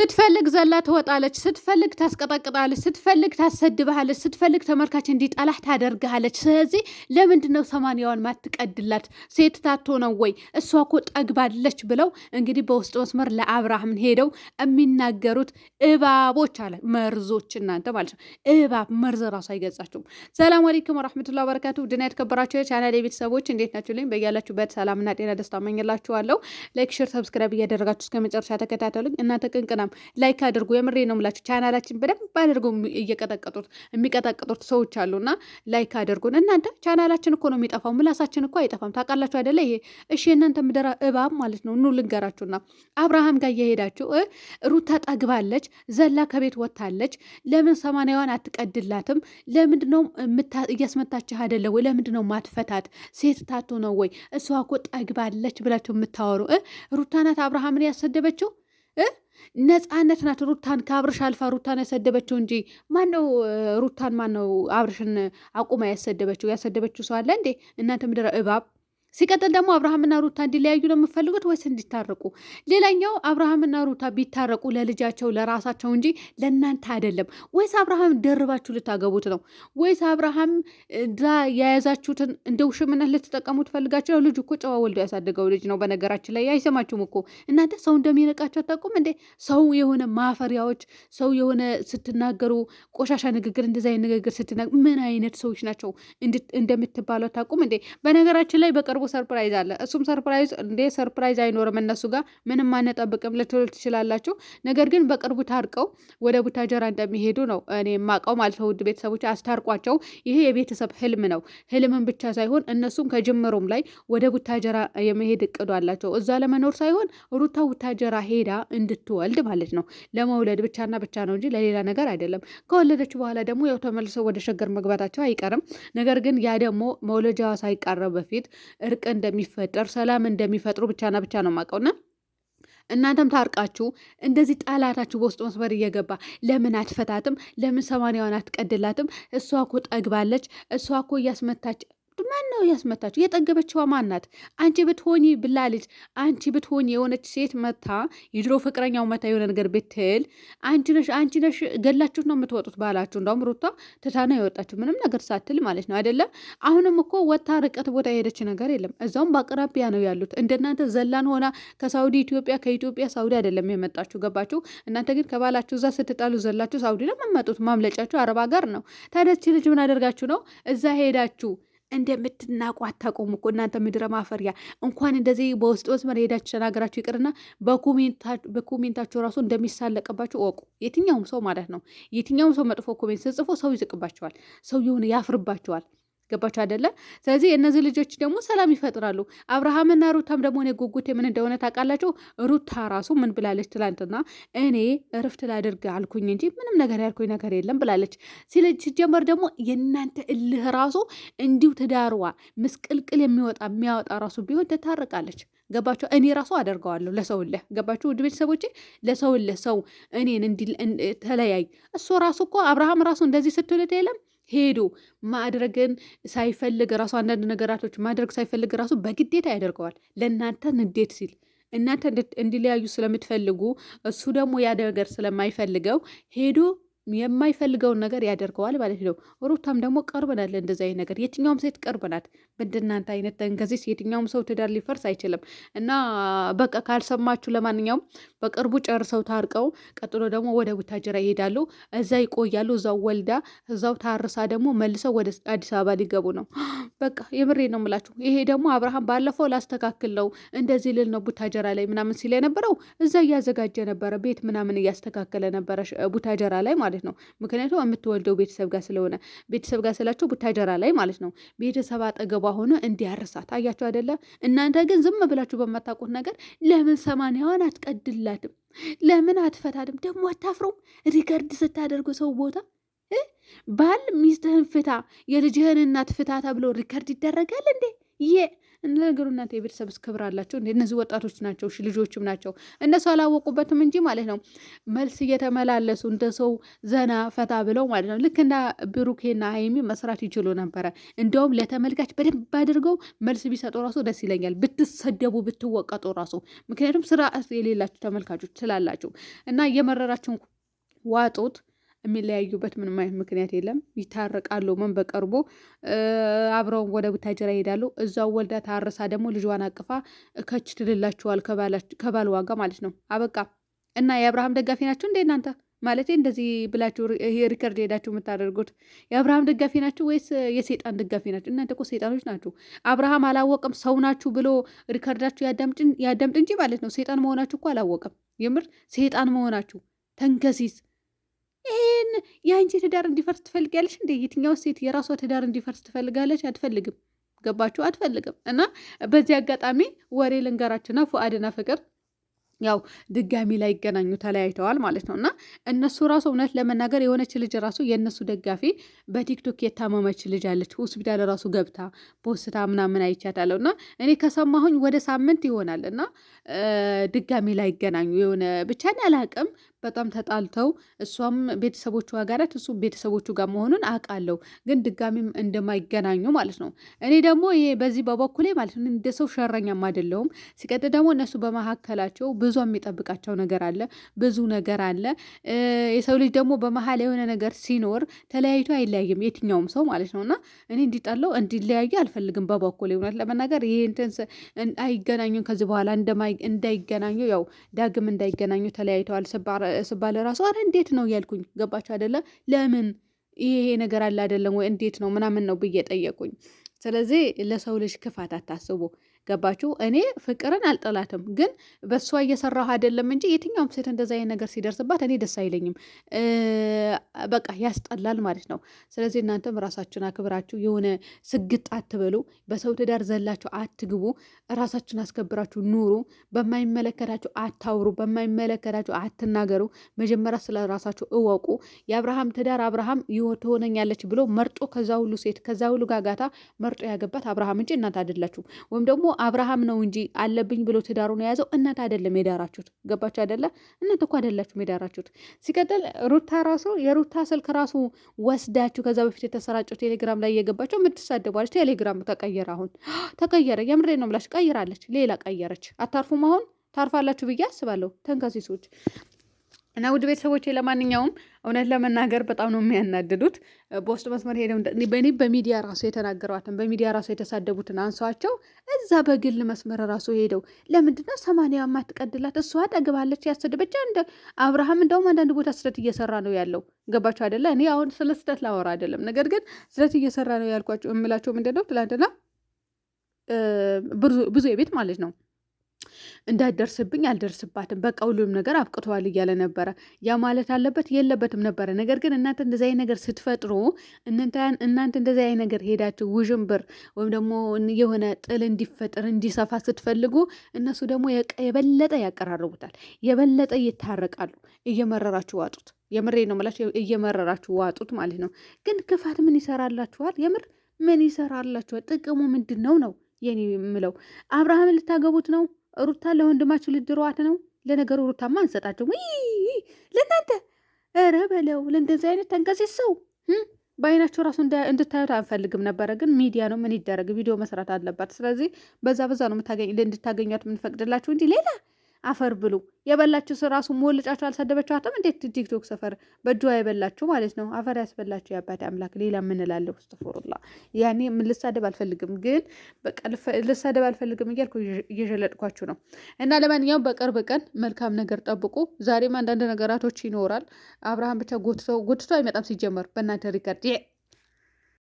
ስትፈልግ ዘላ ትወጣለች፣ ስትፈልግ ታስቀጠቅጣለች፣ ስትፈልግ ታሰድብሃለች፣ ስትፈልግ ተመልካች እንዲጠላህ ታደርግሃለች። ስለዚህ ለምንድን ነው ሰማንያዋን ማትቀድላት? ሴት ታቶ ነው ወይ? እሷ እኮ ጠግባለች ብለው እንግዲህ በውስጥ መስመር ለአብርሃም ሄደው የሚናገሩት እባቦች አለ መርዞች፣ እናንተ ማለት ነው እባብ መርዝ ራሱ አይገጻችሁም። ሰላም አለይኩም ወራህመቱላሂ ወበረካቱ። ድና የተከበራችሁ የቻናሌ ቤተሰቦች እንዴት ናችሁ? ልኝ በያላችሁበት ሰላምና ጤና ደስታ እመኝላችኋለሁ። ላይክ፣ ሼር፣ ሰብስክራይብ እያደረጋችሁ እስከ መጨረሻ ተከታተሉኝ። እናንተ ቅንቅና ላይክ አድርጉ። የምሬ ነው የምላችሁ። ቻናላችን በደንብ አድርገው የሚቀጠቅጡት ሰዎች አሉና ላይክ አድርጉን። እናንተ ቻናላችን እኮ ነው የሚጠፋው፣ ምላሳችን እኮ አይጠፋም። ታውቃላችሁ አይደለ? ይሄ እሺ፣ እናንተ ምድራ እባብ ማለት ነው። ኑ ልንገራችሁና አብርሃም ጋር እየሄዳችሁ ሩታ ጠግባለች፣ ዘላ ከቤት ወጥታለች። ለምን ሰማንያዋን አትቀድላትም? ለምንድነው እያስመታችህ አይደለ ወይ? ለምንድነው ማትፈታት? ሴት ታቶ ነው ወይ? እሷ እኮ ጠግባለች ብላችሁ የምታወሩ ሩታ ናት አብርሃምን ያሰደበችው? ነፃነት ናት ሩታን ከአብርሽ አልፋ ሩታን ያሰደበችው እንጂ ማነው ሩታን ማነው አብርሽን አቁማ ያሰደበችው? ያሰደበችው ሰው አለ እንዴ? እናንተ ምድረ እባብ። ሲቀጥል ደግሞ አብርሃምና ሩታ እንዲለያዩ ነው የምፈልጉት ወይስ እንዲታረቁ? ሌላኛው አብርሃምና ሩታ ቢታረቁ ለልጃቸው ለራሳቸው እንጂ ለእናንተ አይደለም። ወይስ አብርሃም ደርባችሁ ልታገቡት ነው? ወይስ አብርሃም ዳ የያዛችሁትን እንደ ውሽምነት ልትጠቀሙ ትፈልጋችሁ ነው? ልጁ እኮ ጨዋ ወልዶ ያሳደገው ልጅ ነው። በነገራችን ላይ አይሰማችሁም እኮ እናንተ። ሰው እንደሚነቃቸው አታውቁም እንዴ? ሰው የሆነ ማፈሪያዎች፣ ሰው የሆነ ስትናገሩ ቆሻሻ ንግግር፣ እንደዚ አይነት ንግግር ስትናገሩ ምን አይነት ሰዎች ናቸው እንደምትባሉ አታውቁም እንዴ? በነገራችን ላይ በቅርቡ ሰርፕራይዝ አለ። እሱም ሰርፕራይዝ እንዴ ሰርፕራይዝ አይኖርም እነሱ ጋር ምንም አንጠብቅም ልትሉ ትችላላችሁ። ነገር ግን በቅርቡ ታርቀው ወደ ቡታጀራ እንደሚሄዱ ነው እኔ የማውቀው ማለት ነው። ውድ ቤተሰቦች አስታርቋቸው። ይሄ የቤተሰብ ህልም ነው። ህልምን ብቻ ሳይሆን እነሱም ከጅምሩም ላይ ወደ ቡታጀራ የመሄድ እቅዱ አላቸው። እዛ ለመኖር ሳይሆን ሩታ ቡታጀራ ሄዳ እንድትወልድ ማለት ነው። ለመውለድ ብቻና ብቻ ነው እንጂ ለሌላ ነገር አይደለም። ከወለደች በኋላ ደግሞ ያው ተመልሰው ወደ ሸገር መግባታቸው አይቀርም። ነገር ግን ያ ደግሞ መውለጃዋ ሳይቃረብ በፊት እርቅ እንደሚፈጠር ሰላም እንደሚፈጥሩ ብቻና ብቻ ነው የማውቀውና እናንተም ታርቃችሁ እንደዚህ ጠላታችሁ በውስጥ መስመር እየገባ ለምን አትፈታትም? ለምን ሰማንያዋን አትቀድላትም? እሷ እኮ ጠግባለች። እሷ እኮ እያስመታች ማን ነው ያስመታችሁ? የጠገበችዋ ማናት? አንቺ ብትሆኚ ብላ ልጅ አንቺ ብትሆኚ የሆነች ሴት መታ የድሮ ፍቅረኛው መታ የሆነ ነገር ብትል አንቺ ነሽ ገላችሁት ነው የምትወጡት ባላችሁ። እንደውም ሩታ ትታና የወጣችሁ ምንም ነገር ሳትል ማለት ነው አይደለም። አሁንም እኮ ወታ ርቀት ቦታ የሄደች ነገር የለም። እዛውም በአቅራቢያ ነው ያሉት። እንደናንተ ዘላን ሆና ከሳውዲ ኢትዮጵያ፣ ከኢትዮጵያ ሳውዲ አይደለም የመጣችሁ። ገባችሁ? እናንተ ግን ከባላችሁ እዛ ስትጣሉ ዘላችሁ ሳውዲ ነው የምትመጡት። ማምለጫችሁ አረብ ሀገር ነው። ታዲያ እቺ ልጅ ምን አደርጋችሁ ነው እዛ ሄዳችሁ እንደምትናቁ አታቆሙ እኮ እናንተ ምድረ ማፈሪያ። እንኳን እንደዚህ በውስጥ መስመር ሄዳችሁ ተናገራችሁ ይቅርና በኮሜንታችሁ ራሱ እንደሚሳለቅባችሁ እወቁ። የትኛውም ሰው ማለት ነው። የትኛውም ሰው መጥፎ ኮሜንት ስጽፎ ሰው ይዝቅባቸዋል። ሰው የሆነ ያፍርባቸዋል። ገባችሁ አይደለ? ስለዚህ እነዚህ ልጆች ደግሞ ሰላም ይፈጥራሉ። አብርሃምና ሩታም ደግሞ እኔ ጉጉቴ ምን እንደሆነ ታውቃላችሁ? ሩታ ራሱ ምን ብላለች ትላንትና? እኔ እረፍት ላድርግ አልኩኝ እንጂ ምንም ነገር ያልኩኝ ነገር የለም ብላለች። ሲጀመር ደግሞ የእናንተ እልህ ራሱ እንዲሁ ትዳርዋ ምስቅልቅል የሚያወጣ ራሱ ቢሆን ትታረቃለች። ገባችሁ? እኔ ራሱ አደርገዋለሁ ለሰውልህ። ገባችሁ? ውድ ቤተሰቦቼ ለሰውልህ ሰው እኔን ተለያይ። እሱ ራሱ እኮ አብርሃም ራሱ እንደዚህ ስትልት የለም ሄዶ ማድረግን ሳይፈልግ ራሱ አንዳንድ ነገራቶች ማድረግ ሳይፈልግ ራሱ በግዴታ ያደርገዋል። ለእናንተ ንዴት ሲል እናንተ እንዲለያዩ ስለምትፈልጉ እሱ ደግሞ ያ ነገር ስለማይፈልገው ሄዶ የማይፈልገውን ነገር ያደርገዋል ማለት ነው። ሩታም ደግሞ ቅርብ ናት ለእንደዚህ አይነት ነገር። የትኛውም ሴት ቅርብ ናት። በእንደናንተ አይነት ተንከሲስ የትኛውም ሰው ትዳር ሊፈርስ አይችልም። እና በቃ ካልሰማችሁ፣ ለማንኛውም በቅርቡ ጨርሰው ታርቀው ቀጥሎ ደግሞ ወደ ቡታጀራ ይሄዳሉ። እዛ ይቆያሉ። እዛው ወልዳ እዛው ታርሳ ደግሞ መልሰው ወደ አዲስ አበባ ሊገቡ ነው። በቃ የምሬ ነው የምላችሁ። ይሄ ደግሞ አብርሃም ባለፈው ላስተካክል ነው እንደዚህ ልል ነው ቡታጀራ ላይ ምናምን ሲል የነበረው እዛ እያዘጋጀ ነበረ፣ ቤት ምናምን እያስተካከለ ነበረ ቡታጀራ ላይ ማለት ነው። ምክንያቱም የምትወልደው ቤተሰብ ጋር ስለሆነ፣ ቤተሰብ ጋር ስላቸው ቡታጀራ ላይ ማለት ነው። ቤተሰብ አጠገቧ ሆኖ እንዲያርሳት አያቸው አይደለ? እናንተ ግን ዝም ብላችሁ በማታውቁት ነገር ለምን ሰማንያዋን አትቀድላትም? ለምን አትፈታትም? ደግሞ አታፍሩም? ሪከርድ ስታደርጉ ሰው ቦታ ባል ሚስትህን ፍታ፣ የልጅህን እናት ፍታ ተብሎ ሪከርድ ይደረጋል እንዴ? ነገሩ እናንተ የቤተሰብ ክብር አላቸው እንዴ? እነዚህ ወጣቶች ናቸው፣ ልጆችም ናቸው። እነሱ አላወቁበትም እንጂ ማለት ነው መልስ እየተመላለሱ እንደ ሰው ዘና ፈታ ብለው ማለት ነው። ልክ እንደ ብሩኬና ሀይሚ መስራት ይችሉ ነበረ። እንዲያውም ለተመልካች በደንብ አድርገው መልስ ቢሰጡ ራሱ ደስ ይለኛል። ብትሰደቡ ብትወቀጡ ራሱ ምክንያቱም ስርዓት የሌላችሁ ተመልካቾች ስላላችሁ እና እየመረራችሁን ዋጡት። የሚለያዩበት ምንም አይነት ምክንያት የለም። ይታረቃሉ። ምን በቀርቦ አብረው ወደ ቡታጀራ ይሄዳሉ። እዛው ወልዳ ታርሳ ደግሞ ልጇን አቅፋ ከች ትልላችኋል ከባል ዋጋ ማለት ነው። አበቃ እና የአብርሃም ደጋፊ ናችሁ እንዴ እናንተ? ማለት እንደዚህ ብላችሁ ሪከርድ ሄዳችሁ የምታደርጉት የአብርሃም ደጋፊ ናችሁ ወይስ የሴጣን ደጋፊ ናችሁ? እናንተ እኮ ሴጣኖች ናችሁ። አብርሃም አላወቅም ሰው ናችሁ ብሎ ሪከርዳችሁ ያዳምጥ እንጂ ማለት ነው። ሴጣን መሆናችሁ እኮ አላወቅም። የምር ሴጣን መሆናችሁ ተንከሲስ። ይህን የአንቺ ትዳር እንዲፈርስ ትፈልጋለች እንዴ? የትኛው ሴት የራሷ ትዳር እንዲፈርስ ትፈልጋለች? አትፈልግም። ገባችሁ? አትፈልግም። እና በዚህ አጋጣሚ ወሬ ልንገራችሁና ፉአድና ፍቅር ያው ድጋሚ ላይ ይገናኙ ተለያይተዋል ማለት ነው። እና እነሱ ራሱ እውነት ለመናገር የሆነች ልጅ ራሱ የእነሱ ደጋፊ በቲክቶክ የታመመች ልጅ አለች። ሆስፒታል ራሱ ገብታ ፖስታ ምናምን አይቻታለሁ። እና እኔ ከሰማሁኝ ወደ ሳምንት ይሆናል። እና ድጋሚ ላይ ይገናኙ የሆነ ብቻ አላቅም። በጣም ተጣልተው እሷም ቤተሰቦቿ ጋር ናት፣ እሱም ቤተሰቦቹ ጋር መሆኑን አውቃለሁ። ግን ድጋሚም እንደማይገናኙ ማለት ነው። እኔ ደግሞ ይሄ በዚህ በበኩሌ ማለት ነው እንደ ሰው ሸረኛም አይደለሁም። ሲቀጥል ደግሞ እነሱ በመካከላቸው ብዙ የሚጠብቃቸው ነገር አለ፣ ብዙ ነገር አለ። የሰው ልጅ ደግሞ በመሀል የሆነ ነገር ሲኖር ተለያይቶ አይለያይም የትኛውም ሰው ማለት ነው። እና እኔ እንዲጣለው እንዲለያዩ አልፈልግም በበኩሌ እውነት ለመናገር ይሄ እንትን አይገናኙም ከዚህ በኋላ እንዳይገናኙ ያው ዳግም እንዳይገናኙ ተለያይተዋል ስባለ ራሱ አረ እንዴት ነው ያልኩኝ። ገባችሁ አይደለ? ለምን ይሄ ነገር አለ አይደለም ወይ እንዴት ነው ምናምን ነው ብዬ ጠየቁኝ። ስለዚህ ለሰው ልጅ ክፋት አታስቡ። ገባችሁ? እኔ ፍቅርን አልጠላትም፣ ግን በእሷ እየሰራሁ አይደለም እንጂ የትኛውም ሴት እንደዛ አይነት ነገር ሲደርስባት እኔ ደስ አይለኝም። በቃ ያስጠላል ማለት ነው። ስለዚህ እናንተም ራሳችሁን አክብራችሁ የሆነ ስግጥ አትበሉ፣ በሰው ትዳር ዘላችሁ አትግቡ፣ ራሳችሁን አስከብራችሁ ኑሩ። በማይመለከታችሁ አታውሩ፣ በማይመለከታችሁ አትናገሩ። መጀመሪያ ስለ ራሳችሁ እወቁ። የአብርሃም ትዳር አብርሃም ትሆነኛለች ብሎ መርጦ ከዛ ሁሉ ሴት ከዛ ሁሉ ጋጋታ መርጦ ያገባት አብርሃም እንጂ እናት አይደላችሁ። ወይም ደግሞ አብርሃም ነው እንጂ አለብኝ ብሎ ትዳሩን የያዘው እናት አይደለም የዳራችሁት። ገባችሁ አይደለ? እናት እኮ አይደላችሁም የዳራችሁት። ሲቀጥል ሩታ ራሱ የሩታ ስልክ ራሱ ወስዳችሁ ከዛ በፊት የተሰራጨው ቴሌግራም ላይ እየገባችሁ የምትሳደቧለች። ቴሌግራም ተቀየረ፣ አሁን ተቀየረ። የምሬ ነው ብላችሁ ቀይራለች፣ ሌላ ቀየረች። አታርፉም? አሁን ታርፋላችሁ ብዬ አስባለሁ ተንከሲሶች እና ውድ ቤተሰቦቼ ለማንኛውም እውነት ለመናገር በጣም ነው የሚያናድዱት። በውስጥ መስመር ሄደው በእኔ በሚዲያ ራሱ የተናገሯትን በሚዲያ ራሱ የተሳደቡትን አንሷቸው እዛ በግል መስመር ራሱ ሄደው ለምንድነው 80 ማትቀድላት? እሷ ጠግባለች ያሰደበች እንደ አብርሃም እንደውም አንዳንድ ቦታ ስህተት እየሰራ ነው ያለው። ገባቸው አይደለ? እኔ አሁን ስለ ስህተት ላወራ አይደለም፣ ነገር ግን ስህተት እየሰራ ነው ያልኳቸው የምላቸው ምንድነው ትላንትና ብዙ የቤት ማለት ነው እንዳደርስብኝ አልደርስባትም፣ በቃ ሁሉም ነገር አብቅተዋል እያለ ነበረ። ያ ማለት አለበት የለበትም ነበረ። ነገር ግን እናንተ እንደዚህ አይነት ነገር ስትፈጥሩ እናንተ እንደዚህ አይነት ነገር ሄዳችሁ ውዥንብር ወይም ደግሞ የሆነ ጥል እንዲፈጥር እንዲሰፋ ስትፈልጉ እነሱ ደግሞ የበለጠ ያቀራርቡታል፣ የበለጠ ይታረቃሉ። እየመረራችሁ ዋጡት። የምሬ ነው የምላችሁ፣ እየመረራችሁ ዋጡት ማለት ነው። ግን ክፋት ምን ይሰራላችኋል? የምር ምን ይሰራላችኋል? ጥቅሙ ምንድን ነው የኔ የምለው? አብርሃምን ልታገቡት ነው? ሩታ ለወንድማችሁ ልድሯት ነው? ለነገሩ ሩታማ አንሰጣቸው ለእናንተ። ኧረ በለው ለእንደዚህ አይነት ተንቀሲስ ሰው በአይናቸው ራሱ እንድታዩት አንፈልግም ነበረ። ግን ሚዲያ ነው፣ ምን ይደረግ፣ ቪዲዮ መስራት አለባት። ስለዚህ በዛ ነው እንድታገኟት የምንፈቅድላችሁ እንጂ ሌላ አፈር ብሉ። የበላችሁ ራሱ ሞልጫችሁ አልሰደበችኋትም? እንዴት ቲክቶክ ሰፈር በእጇ የበላችሁ ማለት ነው። አፈር ያስበላችሁ የአባቴ አምላክ። ሌላ ምን እላለሁ? እስተፎሩላ ያኔ ልሳደብ አልፈልግም፣ ግን በቃ ልሳደብ አልፈልግም እያልኩ እየዠለጥኳችሁ ነው። እና ለማንኛውም በቅርብ ቀን መልካም ነገር ጠብቁ። ዛሬም አንዳንድ ነገራቶች ይኖራል። አብርሃም ብቻ ጎትቶ አይመጣም። ሲጀመር በእናንተ ሪከርድ